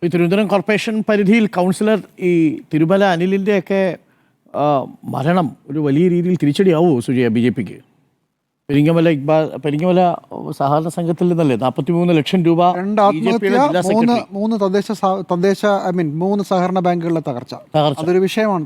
ഈ തിരുവനന്തപുരം കോർപ്പറേഷൻ പരിധിയിൽ കൗൺസിലർ ഈ തിരുമല അനിലിൻ്റെയൊക്കെ മരണം ഒരു വലിയ രീതിയിൽ തിരിച്ചടിയാവുമോ സുജയ ബി.ജെ.പിക്ക്? പെരിങ്ങമല സഹകരണ സംഘത്തിൽ നിന്നല്ലേ 43 ലക്ഷം രൂപ, 2 ആത്മഹത്യ, 3 3 സഹകരണ ബാങ്കുകളിലെ തകർച്ച, അതൊരു വിഷയമാണ്.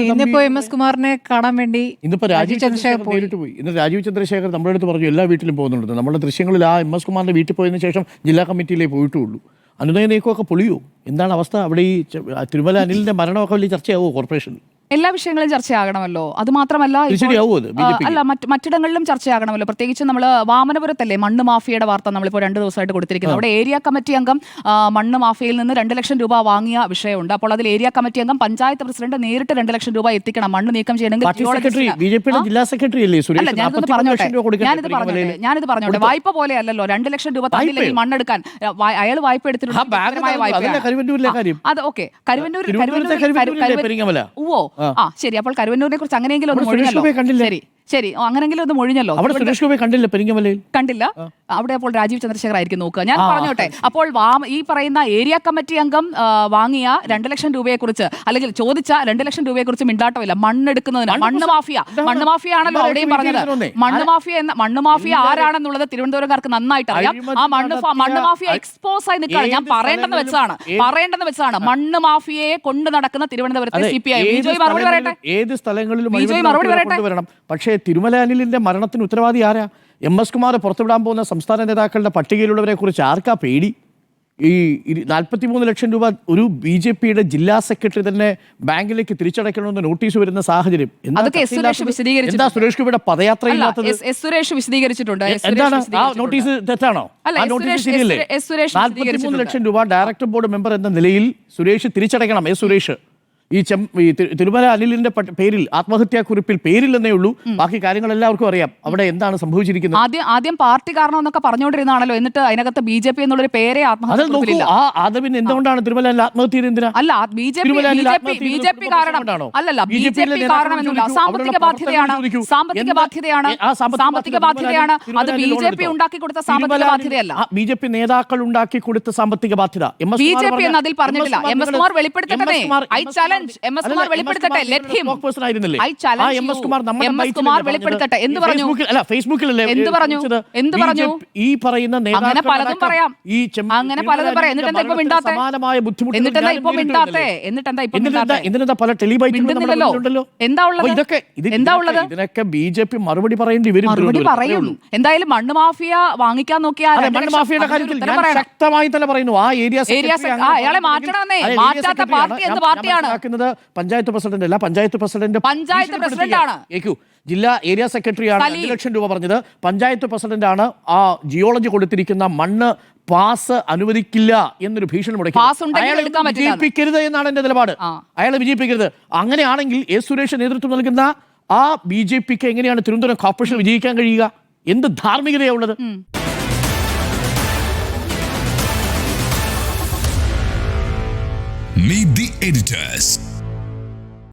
ഇന്നിപ്പോ എം എസ് കുമാറിനെ കാണാൻ വേണ്ടി ഇന്നിപ്പോ രാജീവ് ചന്ദ്രശേഖർ നേരിട്ട് പോയി. ഇന്ന് രാജീവ് ചന്ദ്രശേഖർ നമ്മുടെ അടുത്ത് പറഞ്ഞു എല്ലാ വീട്ടിലും പോകുന്നുണ്ട്. നമ്മുടെ ദൃശ്യങ്ങളിൽ ആ എം എസ് കുമാറിന്റെ വീട്ടിൽ പോയതിനു ശേഷം ജില്ലാ കമ്മിറ്റിയിലേ പോയിട്ടുള്ളൂ. അനുനയ നീക്കമൊക്കെ പൊളിയോ? എന്താണ് അവസ്ഥ അവിടെ? ഈ തിരുമല അനിലിന്റെ മരണമൊക്കെ വലിയ ചർച്ചയാവോ കോർപ്പറേഷനിൽ? എല്ലാ വിഷയങ്ങളും ചർച്ചയാകണമല്ലോ. അത് മാത്രമല്ല, അല്ല മറ്റിടങ്ങളിലും ചർച്ചയാകണമല്ലോ. പ്രത്യേകിച്ച് നമ്മൾ വാമനപുരത്തല്ലേ മണ്ണ് മാഫിയയുടെ വാർത്ത നമ്മളിപ്പോൾ 2 ദിവസമായിട്ട് കൊടുത്തിരിക്കുന്നത്. അവിടെ ഏരിയ കമ്മിറ്റി അംഗം മണ്ണ് മാഫിയയിൽ നിന്ന് 2 ലക്ഷം രൂപ വാങ്ങിയ വിഷയമുണ്ട്. അപ്പോൾ അതിൽ ഏരിയ കമ്മിറ്റി അംഗം പഞ്ചായത്ത് പ്രസിഡന്റ് നേരിട്ട് 2 ലക്ഷം രൂപ എത്തിക്കണം മണ്ണ് നീക്കം ചെയ്യണമെങ്കിൽ. ഞാനിത് പറഞ്ഞോട്ടെ, വായ്പ പോലെ അല്ലല്ലോ. 2 ലക്ഷം രൂപ തന്നില്ലെങ്കിൽ മണ്ണെടുക്കാൻ അയാൾ വായ്പ എടുത്തിട്ടുണ്ട്. അത് ഓക്കെ, കരുവന്നൂർ ശരി. അപ്പോൾ കരുവന്നൂരിനെ കുറിച്ച് അങ്ങനെയെങ്കിലും ഒന്ന് മൊഴിഞ്ഞല്ലോ. ശരി, അങ്ങനെങ്കിലും ഒന്ന് മൊഴിഞ്ഞല്ലോ. കണ്ടില്ല. അവിടെ അപ്പോൾ രാജീവ് ചന്ദ്രശേഖർ ആയിരിക്കും നോക്കുക. ഞാൻ പറഞ്ഞോട്ടെ, അപ്പോൾ ഈ പറയുന്ന ഏരിയ കമ്മിറ്റി അംഗം വാങ്ങിയ 2 ലക്ഷം രൂപയെ കുറിച്ച് അല്ലെങ്കിൽ ചോദിച്ച 2 ലക്ഷം രൂപയെ കുറിച്ച് മിണ്ടാട്ടമില്ല. മണ്ണെടുക്കുന്നതിന് മണ്ണ് മാഫിയ ആണല്ലോ അവിടെയും പറഞ്ഞത്. മണ്ണ് മാഫിയ ആരാണെന്നുള്ളത് തിരുവനന്തപുരംകാർക്ക് നന്നായിട്ട് അറിയാം. ആ മണ്ണ് മാഫിയ എക്സ്പോസ് ആയി നിൽക്കുകയാണ്. ഞാൻ പറയേണ്ടെന്ന് വെച്ചാണ് മണ്ണ് മാഫിയയെ കൊണ്ട് നടക്കുന്ന തിരുവനന്തപുരത്തെ CPI. മറുപടി പറയട്ടെ. ഏത് സ്ഥലങ്ങളിലും പക്ഷേ തിരുമല അനിലിന്റെ മരണത്തിന് ഉത്തരവാദി ആരാ? എം എസ് കുമാർ പുറത്തുവിടാൻ പോകുന്ന സംസ്ഥാന നേതാക്കളുടെ പട്ടികയിലുള്ളവരെ കുറിച്ച് ആർക്കാ പേടി? ഈ 43 ലക്ഷം രൂപ ഒരു BJPയുടെ ജില്ലാ സെക്രട്ടറി തന്നെ ബാങ്കിലേക്ക് തിരിച്ചടയ്ക്കണമെന്ന് നോട്ടീസ് വരുന്ന സാഹചര്യം എന്താ? സുരേഷ് ഗോപിയുടെ പദയാത്ര ഇല്ലാത്തത്? സുരേഷ് വിശദീകരിച്ചിട്ടുണ്ട്. എന്താണ് ആ നോട്ടീസ്? തെറ്റാണോ? ആ നോട്ടീസ് ശരിയല്ലേ? 43 ലക്ഷം രൂപ ഡയറക്ടർ ബോർഡ് മെമ്പർ എന്ന നിലയിൽ സുരേഷ് തിരിച്ചടയ്ക്കണം. സുരേഷ് ഈ തിരുമല അനിലിന്റെ പേരിൽ ആത്മഹത്യാക്കുറിപ്പിൽ പേരില്ലെന്നേ ഉള്ളൂ. ബാക്കി കാര്യങ്ങൾ എല്ലാവർക്കും അറിയാം അവിടെ എന്താണ് സംഭവിച്ചിരിക്കുന്നത്. ആദ്യം പാർട്ടി കാരണം എന്നൊക്കെ പറഞ്ഞുകൊണ്ടിരുന്നാണല്ലോ. എന്നിട്ട് അതിനകത്ത് BJP എന്നുള്ളൊരു പേരെ പിന്നെ എന്തുകൊണ്ടാണ് തിരുമല അനിൽ ആത്മഹത്യ ചെയ്തത്? എന്തിനാ? അല്ല, BJP കാരണം അല്ലല്ല, BJP കാരണമെന്നില്ല. സാമ്പത്തിക ബാധ്യതയാണ്. അത് BJP ഉണ്ടാക്കി കൊടുത്ത സാമ്പത്തിക ബാധ്യതയല്ല. BJP നേതാക്കൾ ഉണ്ടാക്കി കൊടുത്ത സാമ്പത്തിക ബാധ്യത BJP എന്ന് അതിൽ പറഞ്ഞിട്ടില്ല. എം എസ് കുമാർ വെളിപ്പെടുത്തട്ടെ. എം എസ് കുമാർ വെളിപ്പെടുത്തട്ടെ. വെളിപ്പെടുത്തട്ടെ. എന്ത് പറഞ്ഞു? ഈ പറയുന്ന അങ്ങനെ പലതും പറയാം. എന്നിട്ട് എന്താ ഇപ്പൊ മിണ്ടാത്തെ? എന്താ ഉള്ളത്? ഇതിനൊക്കെ BJP മറുപടി പറയേണ്ടി വരും. പറയുള്ളൂ. എന്തായാലും മണ്ണ് മാഫിയ വാങ്ങിക്കാൻ നോക്കിയാൽ മണ്ണ് മാഫിയയുടെ കാര്യത്തിൽ ശക്തമായി തന്നെ പറയുന്നു. ആ അയാളെ മാറ്റണമെന്നേ. മാറ്റാത്ത പാർട്ടി എന്ത് പാർട്ടിയാണ്? പഞ്ചായത്ത് പ്രസിഡന്റ് അല്ല, പഞ്ചായത്ത് പ്രസിഡന്റാണ്. ജില്ലാ ഏരിയ സെക്രട്ടറിയാണ് 2 ലക്ഷം രൂപ പറഞ്ഞത്. പഞ്ചായത്ത് പ്രസിഡന്റാണ് ആ ജിയോളജി കൊടുത്തിരിക്കുന്ന മണ്ണ് പാസ് അനുവദിക്കില്ല എന്നൊരു ഭീഷണി മുടക്കി. വിജയിപ്പിക്കരുത് എന്നാണ് എന്റെ നിലപാട്. അയാളെ വിജയിപ്പിക്കരുത്. അങ്ങനെയാണെങ്കിൽ സുരേഷ് നേതൃത്വം നൽകുന്ന ആ BJPക്ക് എങ്ങനെയാണ് തിരുവനന്തപുരം കോർപ്പറേഷൻ വിജയിക്കാൻ കഴിയുക? എന്ത് ധാർമ്മികതയാണുള്ളത്? Meet the editors.